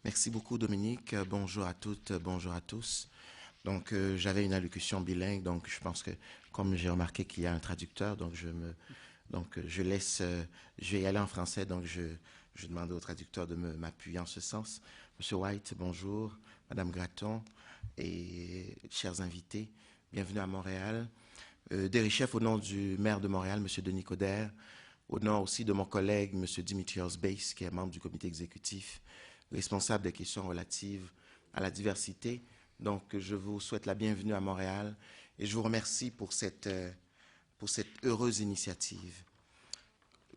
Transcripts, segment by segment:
Merci beaucoup, Dominique. Bonjour à toutes, bonjour à tous. Donc, j'avais une allocution bilingue, donc je pense que, comme j'ai remarqué qu'il y a un traducteur, je laisse, je vais y aller en français, je demande au traducteur de m'appuyer en ce sens. Monsieur White, bonjour. Madame Gratton et chers invités, bienvenue à Montréal. Derrichef, au nom du maire de Montréal, Monsieur Denis Coderre, au nom aussi de mon collègue, Monsieur Dimitrios Beis, qui est membre du comité exécutif, responsable des questions relatives à la diversité. Donc, je vous souhaite la bienvenue à Montréal et je vous remercie pour cette heureuse initiative.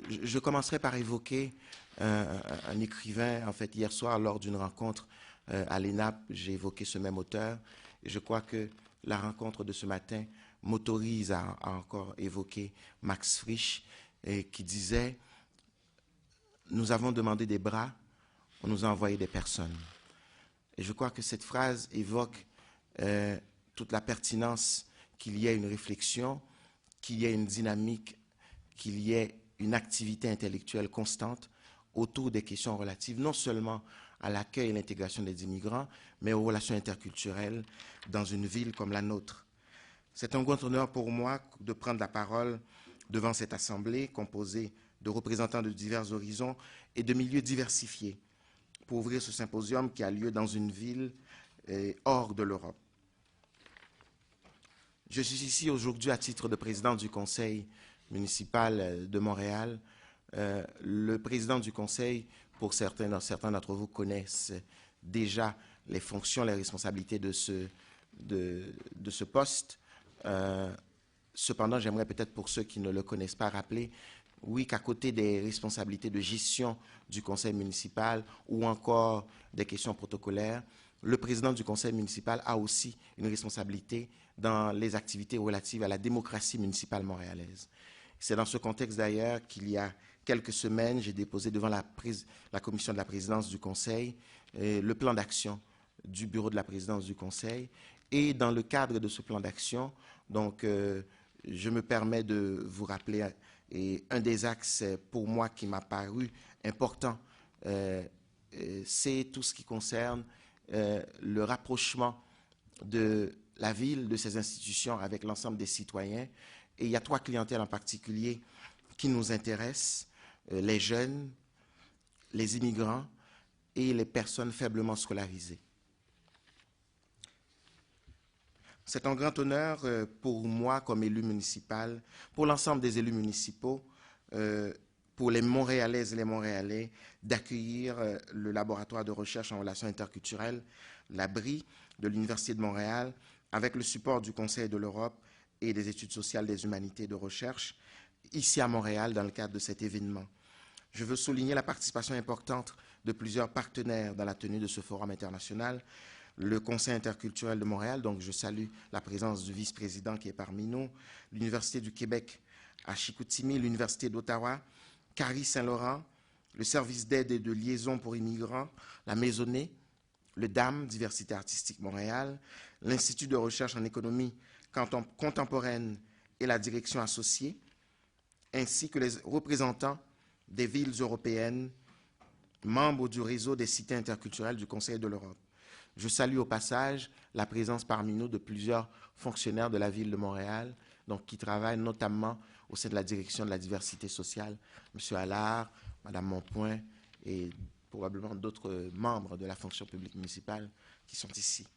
Je commencerai par évoquer un écrivain, en fait, hier soir, lors d'une rencontre à l'ENAP, j'ai évoqué ce même auteur et je crois que la rencontre de ce matin m'autorise à encore évoquer Max Frisch, qui disait « Nous avons demandé des bras, on nous a envoyé des personnes ». Et je crois que cette phrase évoque toute la pertinence qu'il y ait une réflexion, qu'il y ait une dynamique, qu'il y ait une activité intellectuelle constante autour des questions relatives non seulement à l'accueil et l'intégration des immigrants, mais aux relations interculturelles dans une ville comme la nôtre. C'est un grand honneur pour moi de prendre la parole devant cette assemblée composée de représentants de divers horizons et de milieux diversifiés pour ouvrir ce symposium qui a lieu dans une ville hors de l'Europe. Je suis ici aujourd'hui à titre de président du conseil municipal de Montréal. Le président du conseil, pour certains d'entre vous connaissent déjà les fonctions, les responsabilités de ce poste. Cependant, j'aimerais peut-être pour ceux qui ne le connaissent pas rappeler, oui, qu'à côté des responsabilités de gestion du conseil municipal ou encore des questions protocolaires, le président du conseil municipal a aussi une responsabilité dans les activités relatives à la démocratie municipale montréalaise. C'est dans ce contexte d'ailleurs qu'il y a quelques semaines, j'ai déposé devant la commission de la présidence du conseil le plan d'action du bureau de la présidence du conseil. Et dans le cadre de ce plan d'action, donc, je me permets de vous rappeler un des axes pour moi qui m'a paru important, c'est tout ce qui concerne le rapprochement de la ville, de ses institutions avec l'ensemble des citoyens. Et il y a trois clientèles en particulier qui nous intéressent, les jeunes, les immigrants et les personnes faiblement scolarisées. C'est un grand honneur pour moi comme élu municipal, pour l'ensemble des élus municipaux, pour les Montréalaises et les Montréalais, d'accueillir le laboratoire de recherche en relations interculturelles, l'ABRI, de l'Université de Montréal, avec le support du Conseil de l'Europe et des études sociales des humanités de recherche, ici à Montréal, dans le cadre de cet événement. Je veux souligner la participation importante de plusieurs partenaires dans la tenue de ce forum international, le Conseil interculturel de Montréal, donc je salue la présence du vice-président qui est parmi nous, l'Université du Québec à Chicoutimi, l'Université d'Ottawa, Carrie Saint-Laurent, le service d'aide et de liaison pour immigrants, la Maisonnée, le DAM, Diversité artistique Montréal, l'Institut de recherche en économie contemporaine et la direction associée, ainsi que les représentants des villes européennes, membres du réseau des cités interculturelles du Conseil de l'Europe. Je salue au passage la présence parmi nous de plusieurs fonctionnaires de la ville de Montréal, donc qui travaillent notamment au sein de la direction de la diversité sociale, M. Allard, Mme Monpoint et probablement d'autres membres de la fonction publique municipale qui sont ici.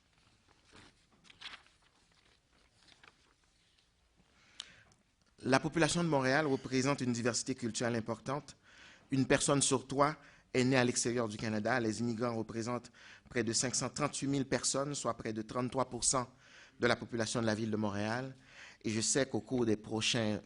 La population de Montréal représente une diversité culturelle importante. Une personne sur trois est née à l'extérieur du Canada. Les immigrants représentent près de 538 000 personnes, soit près de 33% de la population de la ville de Montréal. Et je sais qu'au cours des prochaines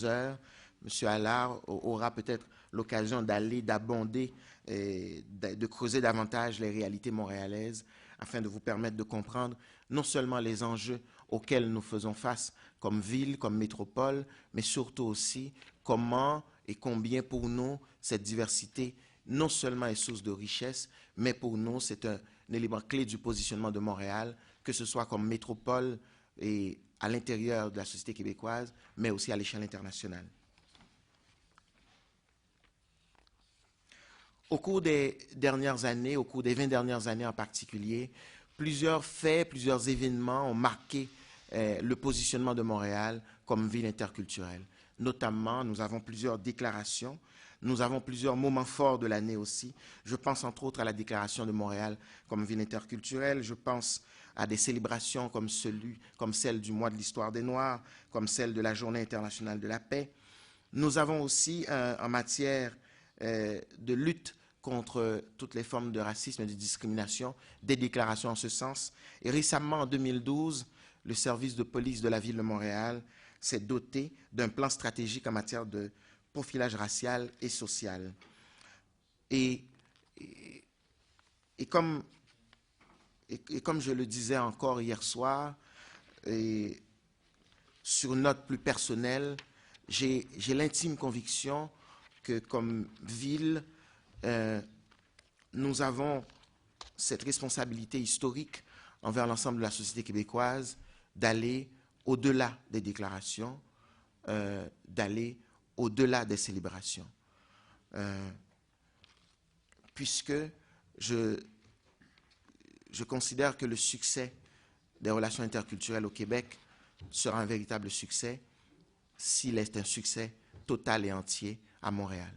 heures, M. Allard aura peut-être l'occasion d'abonder, de creuser davantage les réalités montréalaises afin de vous permettre de comprendre non seulement les enjeux auxquels nous faisons face comme ville, comme métropole, mais surtout aussi comment et combien pour nous cette diversité non seulement est source de richesse, mais pour nous c'est un élément clé du positionnement de Montréal, que ce soit comme métropole et à l'intérieur de la société québécoise, mais aussi à l'échelle internationale. Au cours des dernières années, au cours des 20 dernières années en particulier, plusieurs faits, plusieurs événements ont marqué le positionnement de Montréal comme ville interculturelle. Notamment, nous avons plusieurs déclarations, nous avons plusieurs moments forts de l'année aussi. Je pense entre autres à la déclaration de Montréal comme ville interculturelle, je pense à des célébrations comme celle du mois de l'histoire des Noirs, comme celle de la Journée internationale de la paix. Nous avons aussi, en matière de lutte contre toutes les formes de racisme et de discrimination, des déclarations en ce sens. Et récemment, en 2012, le service de police de la ville de Montréal s'est doté d'un plan stratégique en matière de profilage racial et social. Et comme je le disais encore hier soir, sur une note plus personnelle, j'ai l'intime conviction que comme ville, nous avons cette responsabilité historique envers l'ensemble de la société québécoise d'aller au-delà des déclarations, d'aller au-delà des célébrations. Puisque je considère que le succès des relations interculturelles au Québec sera un véritable succès s'il est un succès total et entier à Montréal.